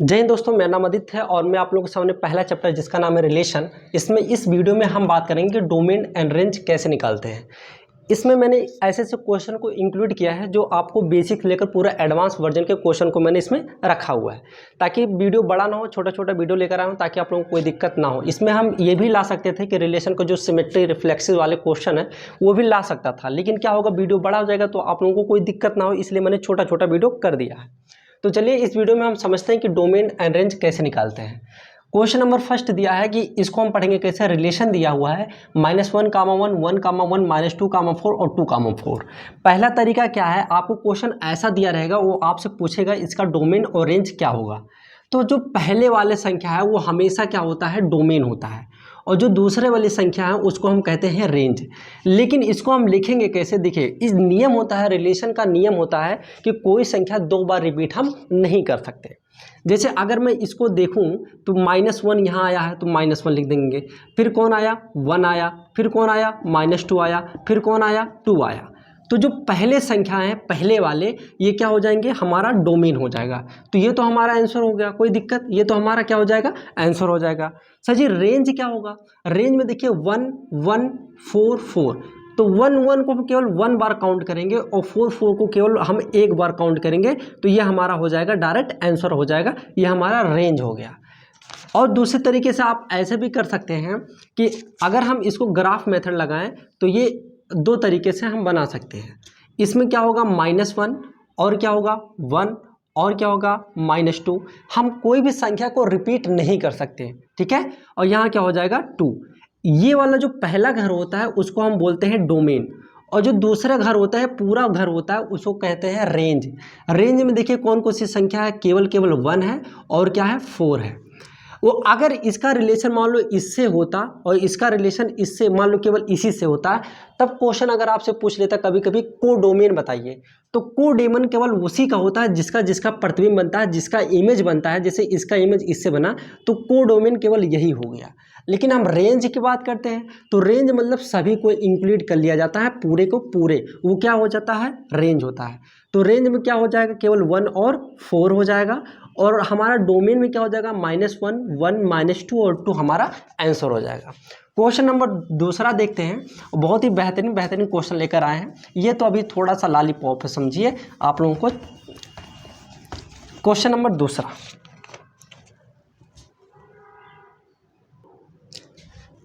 जय हिंद दोस्तों, मेरा नाम आदित्य है और मैं आप लोगों के सामने पहला चैप्टर जिसका नाम है रिलेशन। इसमें इस वीडियो में हम बात करेंगे कि डोमेन एंड रेंज कैसे निकालते हैं। इसमें मैंने ऐसे क्वेश्चन को इंक्लूड किया है जो आपको बेसिक लेकर पूरा एडवांस वर्जन के क्वेश्चन को मैंने इसमें रखा हुआ है, ताकि वीडियो बड़ा ना हो, छोटा छोटा वीडियो लेकर आऊँ ताकि आप लोगों को कोई दिक्कत ना हो। इसमें हम ये भी ला सकते थे कि रिलेशन को जो सिमेट्री रिफ्लेक्सिव वाले क्वेश्चन है वो भी ला सकता था, लेकिन क्या होगा, वीडियो बड़ा हो जाएगा तो आप लोगों को कोई दिक्कत ना हो, इसलिए मैंने छोटा छोटा वीडियो कर दिया है। तो चलिए इस वीडियो में हम समझते हैं कि डोमेन एंड रेंज कैसे निकालते हैं। क्वेश्चन नंबर फर्स्ट दिया है कि इसको हम पढ़ेंगे कैसे। रिलेशन दिया हुआ है -1, 1, 1, -2, 4 और 2, 4। पहला तरीका क्या है, आपको क्वेश्चन ऐसा दिया रहेगा, वो आपसे पूछेगा इसका डोमेन और रेंज क्या होगा। तो जो पहले वाले संख्या है वो हमेशा क्या होता है, डोमेन होता है, और जो दूसरे वाली संख्या है उसको हम कहते हैं रेंज। लेकिन इसको हम लिखेंगे कैसे, देखिए इस नियम होता है, रिलेशन का नियम होता है कि कोई संख्या दो बार रिपीट हम नहीं कर सकते। जैसे अगर मैं इसको देखूं तो -1 यहाँ आया है तो -1 लिख देंगे, फिर कौन आया, 1 आया, फिर कौन आया, -2 आया, फिर कौन आया, 2 आया। तो जो पहले संख्या हैं, पहले वाले, ये क्या हो जाएंगे, हमारा डोमेन हो जाएगा। तो ये तो हमारा आंसर हो गया, कोई दिक्कत, ये तो हमारा क्या हो जाएगा, आंसर हो जाएगा। सर जी रेंज क्या होगा, रेंज में देखिए 1, 1, 4, 4, तो 1, 1 को केवल 1 बार काउंट करेंगे और 4, 4 को केवल हम 1 बार काउंट करेंगे, तो ये हमारा हो जाएगा, डायरेक्ट आंसर हो जाएगा, ये हमारा रेंज हो गया। और दूसरे तरीके से आप ऐसे भी कर सकते हैं कि अगर हम इसको ग्राफ मेथड लगाएं तो ये दो तरीके से हम बना सकते हैं। इसमें क्या होगा, -1 और क्या होगा 1 और क्या होगा -2। हम कोई भी संख्या को रिपीट नहीं कर सकते, ठीक है। और यहाँ क्या हो जाएगा 2। ये वाला जो पहला घर होता है उसको हम बोलते हैं डोमेन, और जो दूसरा घर होता है, पूरा घर होता है, उसको कहते हैं रेंज। रेंज में देखिए कौन कौन सी संख्या है, केवल 1 है और क्या है 4 है। वो अगर इसका रिलेशन मान लो इससे होता और इसका रिलेशन इससे मान लो केवल इसी से होता, तब क्वेश्चन अगर आपसे पूछ लेता कभी कभी कोडोमेन बताइए, तो कोडोमेन केवल उसी का होता है जिसका जिसका प्रतिबिंब बनता है, जिसका इमेज बनता है। जैसे इसका इमेज इससे बना तो कोडोमेन केवल यही हो गया। लेकिन हम रेंज की बात करते हैं तो रेंज मतलब सभी को इंक्लूड कर लिया जाता है, पूरे को पूरे, वो क्या हो जाता है, रेंज होता है। तो रेंज में क्या हो जाएगा, केवल 1 और 4 हो जाएगा, और हमारा डोमेन में क्या हो जाएगा, -1, 1, -2 और 2 हमारा आंसर हो जाएगा। क्वेश्चन नंबर दूसरा देखते हैं, बहुत ही बेहतरीन क्वेश्चन लेकर आए हैं। ये तो अभी थोड़ा सा लॉलीपॉप है, समझिए आप लोगों को। क्वेश्चन नंबर दूसरा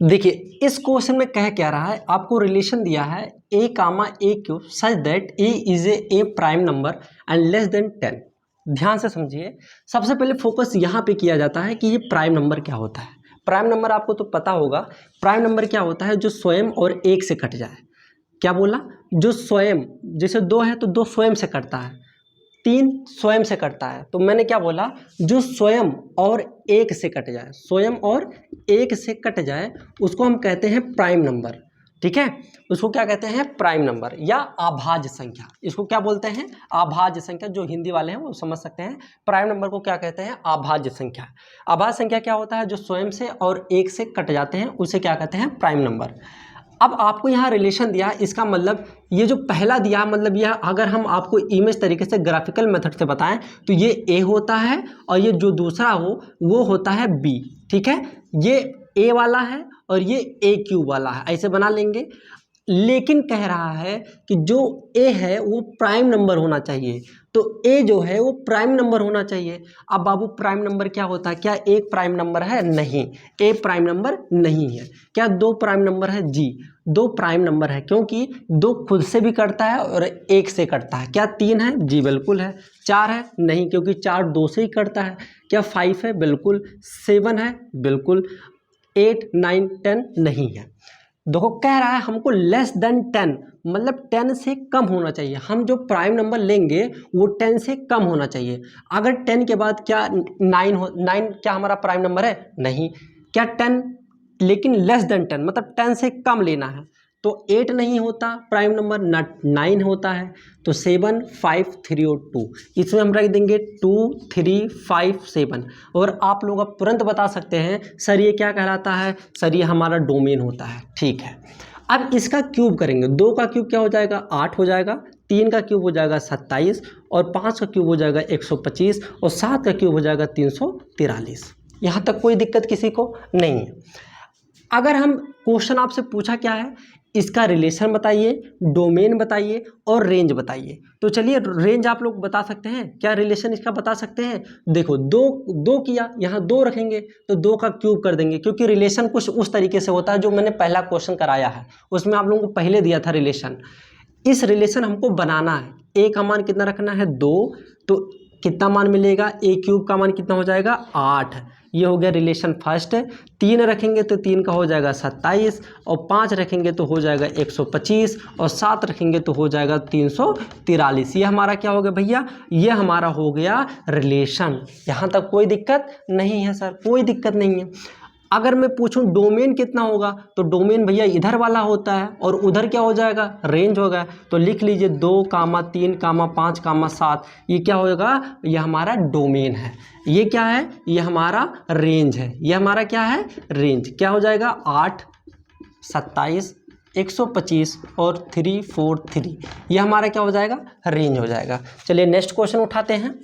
देखिए, इस क्वेश्चन में कह क्या रहा है, आपको रिलेशन दिया है a,a³ such that a is a prime number and less than 10। ध्यान से समझिए, सबसे पहले फोकस यहाँ पे किया जाता है कि ये प्राइम नंबर क्या होता है। प्राइम नंबर आपको तो पता होगा, प्राइम नंबर क्या होता है, जो स्वयं और 1 से कट जाए। क्या बोला, जो स्वयं, जैसे 2 है तो 2 स्वयं से कटता है, 3 स्वयं से कटता है, तो मैंने क्या बोला, जो स्वयं और 1 से कट जाए, स्वयं और 1 से कट जाए उसको हम कहते हैं प्राइम नंबर, ठीक है। उसको क्या कहते हैं, प्राइम नंबर या अभाज्य संख्या। इसको क्या बोलते हैं, अभाज्य संख्या। जो हिंदी वाले हैं वो समझ सकते हैं, प्राइम नंबर को क्या कहते हैं, अभाज्य संख्या। अभाज्य संख्या क्या होता है, जो स्वयं से और 1 से कट जाते हैं उसे क्या कहते हैं, प्राइम नंबर। अब आपको यहाँ रिलेशन दिया, इसका मतलब ये जो पहला दिया, मतलब यह अगर हम आपको इमेज तरीके से ग्राफिकल मेथड से बताएं तो ये A होता है और ये जो दूसरा हो वो होता है B, ठीक है। ये A वाला है और ये A³ वाला है, ऐसे बना लेंगे। लेकिन कह रहा है कि जो A है वो प्राइम नंबर होना चाहिए, तो A जो है वो प्राइम नंबर होना चाहिए। अब बाबू प्राइम नंबर क्या होता है, क्या एक प्राइम नंबर है, नहीं, A प्राइम नंबर नहीं है। क्या 2 प्राइम नंबर है, जी 2 प्राइम नंबर है, क्योंकि 2 खुद से भी कटता है और 1 से कटता है। क्या 3 है, जी बिल्कुल है। 4 है, नहीं, क्योंकि 4 2 से ही कटता है। क्या 5 है, बिल्कुल। 7 है, बिल्कुल। 8, 9, 10 नहीं है। देखो कह रहा है हमको लेस देन 10, मतलब 10 से कम होना चाहिए। हम जो प्राइम नंबर लेंगे वो 10 से कम होना चाहिए। अगर 10 के बाद क्या 9 क्या हमारा प्राइम नंबर है, नहीं। क्या 10, लेकिन लेस देन 10 मतलब 10 से कम लेना है, तो 8 नहीं होता प्राइम नंबर, 9 होता है। तो 7, 5, 3 और 2, इसमें हम रख देंगे 2, 3, 5, 7। और आप लोग अब तुरंत बता सकते हैं सर ये क्या कहलाता है, सर ये हमारा डोमेन होता है, ठीक है। अब इसका क्यूब करेंगे, 2 का क्यूब क्या हो जाएगा, 8 हो जाएगा। 3 का क्यूब हो जाएगा 27 और 5 का क्यूब हो जाएगा 125 और 7 का क्यूब हो जाएगा 343। यहाँ तक कोई दिक्कत किसी को नहीं है। अगर हम क्वेश्चन आपसे पूछा क्या है, इसका रिलेशन बताइए, डोमेन बताइए और रेंज बताइए। तो चलिए रेंज आप लोग बता सकते हैं क्या, रिलेशन इसका बता सकते हैं। देखो दो किया, यहाँ 2 रखेंगे तो 2 का क्यूब कर देंगे, क्योंकि रिलेशन कुछ उस तरीके से होता है जो मैंने पहला क्वेश्चन कराया है उसमें आप लोगों को पहले दिया था रिलेशन। इस रिलेशन हमको बनाना है। ए का मान कितना रखना है 2, तो कितना मान मिलेगा, ए क्यूब का मान कितना हो जाएगा 8। ये हो गया रिलेशन फर्स्ट। 3 रखेंगे तो 3 का हो जाएगा 27 और 5 रखेंगे तो हो जाएगा 125 और 7 रखेंगे तो हो जाएगा 343। ये हमारा क्या हो गया भैया, ये हमारा हो गया रिलेशन। यहाँ तक कोई दिक्कत नहीं है सर, कोई दिक्कत नहीं है। अगर मैं पूछूं डोमेन कितना होगा, तो डोमेन भैया इधर वाला होता है और उधर क्या हो जाएगा, रेंज होगा। तो लिख लीजिए 2, 3, 5, 7, ये क्या होगा, ये हमारा डोमेन है। ये क्या है, ये हमारा रेंज है। ये हमारा क्या है, रेंज। क्या हो जाएगा 8, 27, 125 और 343, ये हमारा क्या हो जाएगा, रेंज हो जाएगा। चलिए नेक्स्ट क्वेश्चन उठाते हैं।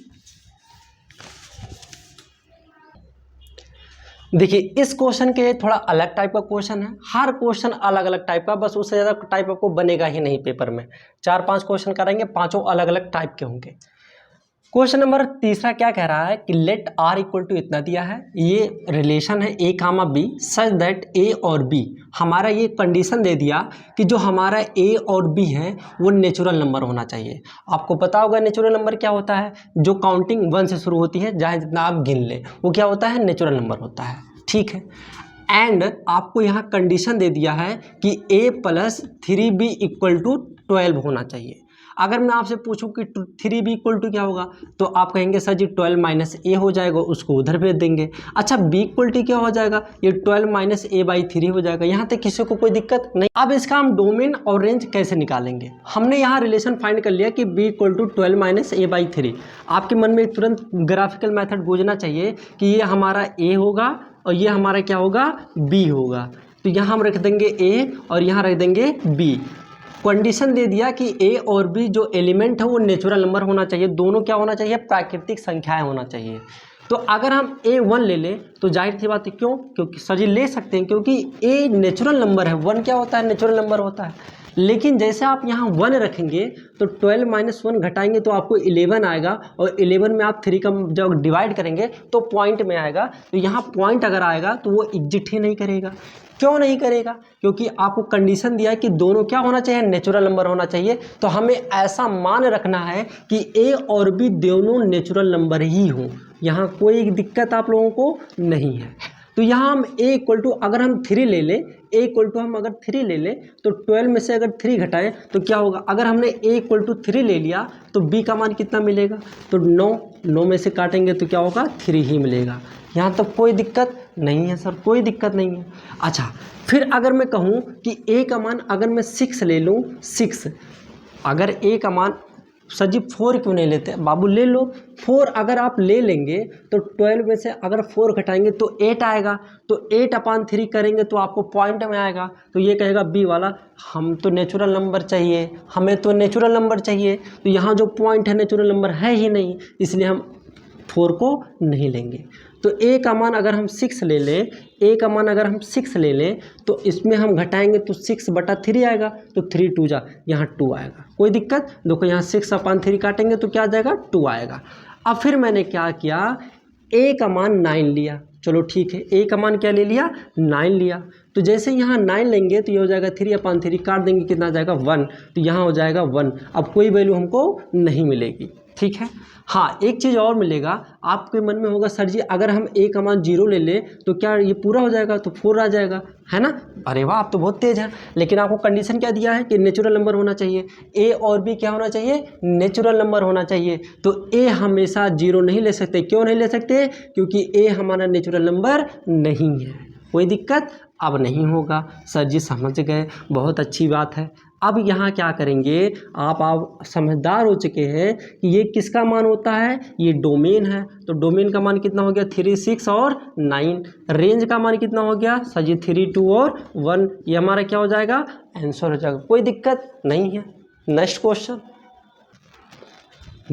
देखिए इस क्वेश्चन के थोड़ा अलग टाइप का क्वेश्चन है। हर क्वेश्चन अलग अलग टाइप का, बस उससे ज़्यादा टाइप आपको बनेगा ही नहीं पेपर में। 4-5 क्वेश्चन करेंगे, 5 अलग अलग टाइप के होंगे। क्वेश्चन नंबर तीसरा क्या कह रहा है कि लेट आर इक्वल टू इतना दिया है। ये रिलेशन है ए कामा बी सच दैट ए और बी, हमारा ये कंडीशन दे दिया कि जो हमारा ए और बी है वो नेचुरल नंबर होना चाहिए। आपको पता होगा नेचुरल नंबर क्या होता है, जो काउंटिंग 1 से शुरू होती है, चाहे जितना आप गिन लें वो क्या होता है, नेचुरल नंबर होता है। ठीक है, एंड आपको यहाँ कंडीशन दे दिया है कि a + 3b इक्वल टू 12 होना चाहिए। अगर मैं आपसे पूछूं कि 3b इक्वल टू क्या होगा, तो आप कहेंगे सर जी 12 - a हो जाएगा, उसको उधर भेज देंगे। अच्छा b इक्वल टू क्या हो जाएगा, ये 12 - a/3 हो जाएगा। यहाँ तक किसी को कोई दिक्कत नहीं। अब इसका हम डोमेन और रेंज कैसे निकालेंगे। हमने यहाँ रिलेशन फाइंड कर लिया कि b इक्वल टू 12 - a/3। आपके मन में तुरंत ग्राफिकल मैथड गूंजना चाहिए कि ये हमारा a होगा और ये हमारा क्या होगा, b होगा। तो यहाँ हम रख देंगे a और यहाँ रख देंगे b। कंडीशन दे दिया कि a और b जो एलिमेंट है वो नेचुरल नंबर होना चाहिए, दोनों क्या होना चाहिए, प्राकृतिक संख्याएं होना चाहिए। तो अगर हम a1 ले लें तो जाहिर सी बात है, क्यों, क्योंकि सर जी ले सकते हैं क्योंकि a नेचुरल नंबर है, 1 क्या होता है, नेचुरल नंबर होता है। लेकिन जैसे आप यहाँ 1 रखेंगे तो 12 - 1 घटाएंगे तो आपको 11 आएगा और 11 में आप 3 का जब डिवाइड करेंगे तो पॉइंट में आएगा। तो यहाँ पॉइंट अगर आएगा तो वो एग्जिट ही नहीं करेगा। क्यों नहीं करेगा, क्योंकि आपको कंडीशन दिया है कि दोनों क्या होना चाहिए, नेचुरल नंबर होना चाहिए। तो हमें ऐसा मान रखना है कि a और b दोनों नेचुरल नंबर ही हों। यहाँ कोई दिक्कत आप लोगों को नहीं है। तो यहाँ हम a इक्वल टू अगर हम 3 ले लें, a इक्वल टू हम अगर 3 ले लें तो 12 में से अगर 3 घटाएं तो क्या होगा, अगर हमने a इक्वल टू 3 ले लिया तो b का मान कितना मिलेगा, तो 9 में से काटेंगे तो क्या होगा, 3 ही मिलेगा। यहाँ तक कोई दिक्कत नहीं है सर, कोई दिक्कत नहीं है। अच्छा, फिर अगर मैं कहूँ कि a का मान अगर मैं 6 ले लूँ, 6, अगर a का मान सर जी 4 क्यों नहीं लेते, बाबू ले लो 4। अगर आप ले लेंगे तो 12 में से अगर 4 घटाएंगे तो 8 आएगा, तो 8/3 करेंगे तो आपको पॉइंट में आएगा। तो ये कहेगा बी वाला हम तो नेचुरल नंबर चाहिए, हमें तो नेचुरल नंबर चाहिए। तो यहाँ जो पॉइंट है नेचुरल नंबर है ही नहीं, इसलिए हम 4 को नहीं लेंगे। तो a का मान अगर हम 6 ले लें, a का मान अगर हम 6 ले लें तो इसमें हम घटाएंगे तो 6/3 आएगा, तो 3 2 जा, यहाँ 2 आएगा। कोई दिक्कत, देखो यहाँ 6/3 काटेंगे तो क्या आ जाएगा, 2 आएगा। अब फिर मैंने क्या किया, a का मान 9 लिया, चलो ठीक है, a का मान क्या ले लिया, 9 लिया। तो जैसे यहाँ 9 लेंगे तो ये हो जाएगा 3/3 काट देंगे, कितना आ जाएगा 1, तो यहाँ हो जाएगा 1। अब कोई वैल्यू हमको नहीं मिलेगी, ठीक है। हाँ, एक चीज़ और मिलेगा, आपके मन में होगा सर जी अगर हम a का मान 0 ले लें तो क्या ये पूरा हो जाएगा, तो 4 आ जाएगा, है ना। अरे वाह, आप तो बहुत तेज हैं। लेकिन आपको कंडीशन क्या दिया है कि नेचुरल नंबर होना चाहिए, a और b क्या होना चाहिए, नेचुरल नंबर होना चाहिए। तो a हमेशा 0 नहीं ले सकते। क्यों नहीं ले सकते, क्योंकि a हमारा नेचुरल नंबर नहीं है। कोई दिक्कत अब नहीं होगा, सर जी समझ गए, बहुत अच्छी बात है। अब यहाँ क्या करेंगे, आप समझदार हो चुके हैं कि ये किसका मान होता है, ये डोमेन है। तो डोमेन का मान कितना हो गया, 3 6 और 9। रेंज का मान कितना हो गया सर जी, 3 2 और 1। ये हमारा क्या हो जाएगा, आंसर हो जाएगा। कोई दिक्कत नहीं है। नेक्स्ट क्वेश्चन,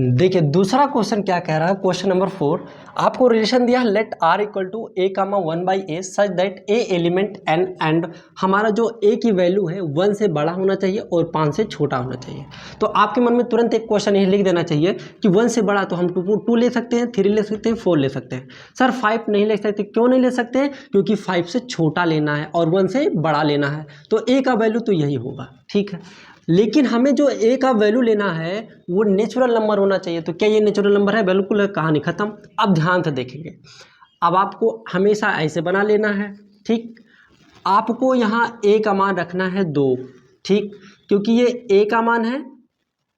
देखिए दूसरा क्वेश्चन क्या कह रहा है, क्वेश्चन नंबर 4, आपको रिलेशन दिया है let R equal to a comma 1/a such that a element N and हमारा जो ए की वैल्यू है 1 से बड़ा होना चाहिए और 5 से छोटा होना चाहिए। तो आपके मन में तुरंत एक क्वेश्चन यही लिख देना चाहिए कि 1 से बड़ा तो हम 2 ले सकते हैं, 3 ले सकते हैं, 4 ले सकते हैं। सर 5 नहीं ले सकते, क्यों नहीं ले सकते? क्योंकि 5 से छोटा लेना है और 1 से बड़ा लेना है, तो ए का वैल्यू तो यही होगा, ठीक है। लेकिन हमें जो ए का वैल्यू लेना है वो नेचुरल नंबर होना चाहिए। तो क्या ये नेचुरल नंबर है? बिल्कुल, कहानी खत्म। अब ध्यान से देखेंगे, अब आपको हमेशा ऐसे बना लेना है, ठीक। आपको यहाँ ए का मान रखना है 2, ठीक, क्योंकि ये ए का मान है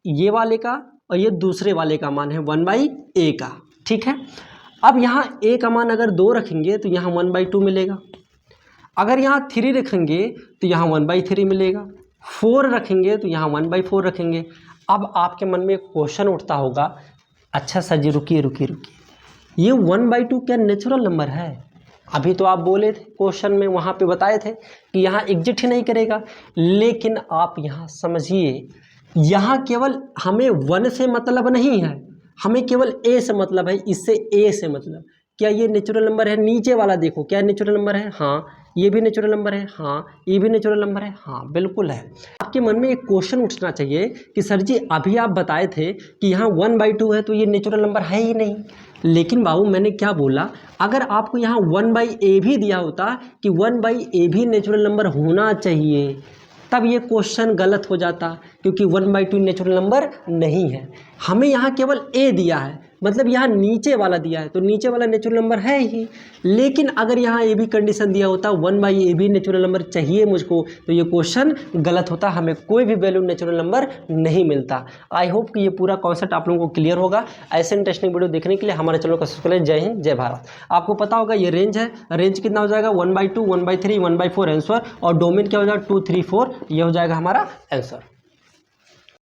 ये वाले का और ये दूसरे वाले का मान है 1/a का, ठीक है। अब यहाँ ए का मान अगर 2 रखेंगे तो यहाँ 1/2 मिलेगा। अगर यहाँ 3 रखेंगे तो यहाँ 1/3 मिलेगा। 4 रखेंगे तो यहाँ 1/4 रखेंगे। अब आपके मन में एक क्वेश्चन उठता होगा, अच्छा सर जी रुकिए, ये 1/2 क्या नेचुरल नंबर है? अभी तो आप बोले थे क्वेश्चन में, वहाँ पे बताए थे कि यहाँ एग्जिट ही नहीं करेगा। लेकिन आप यहाँ समझिए, यहाँ केवल हमें 1 से मतलब नहीं है, हमें केवल ए से मतलब है, इससे ए से मतलब। क्या ये नेचुरल नंबर है? नीचे वाला देखो, क्या नेचुरल नंबर है? हाँ। ये भी नेचुरल नंबर है? हाँ। ये भी नेचुरल नंबर है? हाँ, बिल्कुल है। आपके मन में एक क्वेश्चन उठना चाहिए कि सर जी अभी आप बताए थे कि यहाँ 1/2 है तो ये नेचुरल नंबर है ही नहीं। लेकिन बाबू मैंने क्या बोला, अगर आपको यहाँ 1/a भी दिया होता कि 1/a भी नेचुरल नंबर होना चाहिए, तब ये क्वेश्चन गलत हो जाता, क्योंकि 1/2 नेचुरल नंबर नहीं है। हमें यहाँ केवल ए दिया है, मतलब यहाँ नीचे वाला दिया है, तो नीचे वाला नेचुरल नंबर है ही। लेकिन अगर यहाँ ए भी कंडीशन दिया होता 1/a भी नेचुरल नंबर चाहिए मुझको, तो ये क्वेश्चन गलत होता, हमें कोई भी वैल्यू नेचुरल नंबर नहीं मिलता। आई होप कि ये पूरा कॉन्सेप्ट आप लोगों को क्लियर होगा। ऐसे इंटरेस्टिंग वीडियो देखने के लिए हमारे चैनल को सब्सक्राइब करें। जय हिंद, जय भारत। आपको पता होगा ये रेंज है, रेंज कितना हो जाएगा? 1/2, 1/3, 1/4 आंसर, और डोमेन क्या हो जाएगा? 2, 3, 4, ये हो जाएगा हमारा आंसर।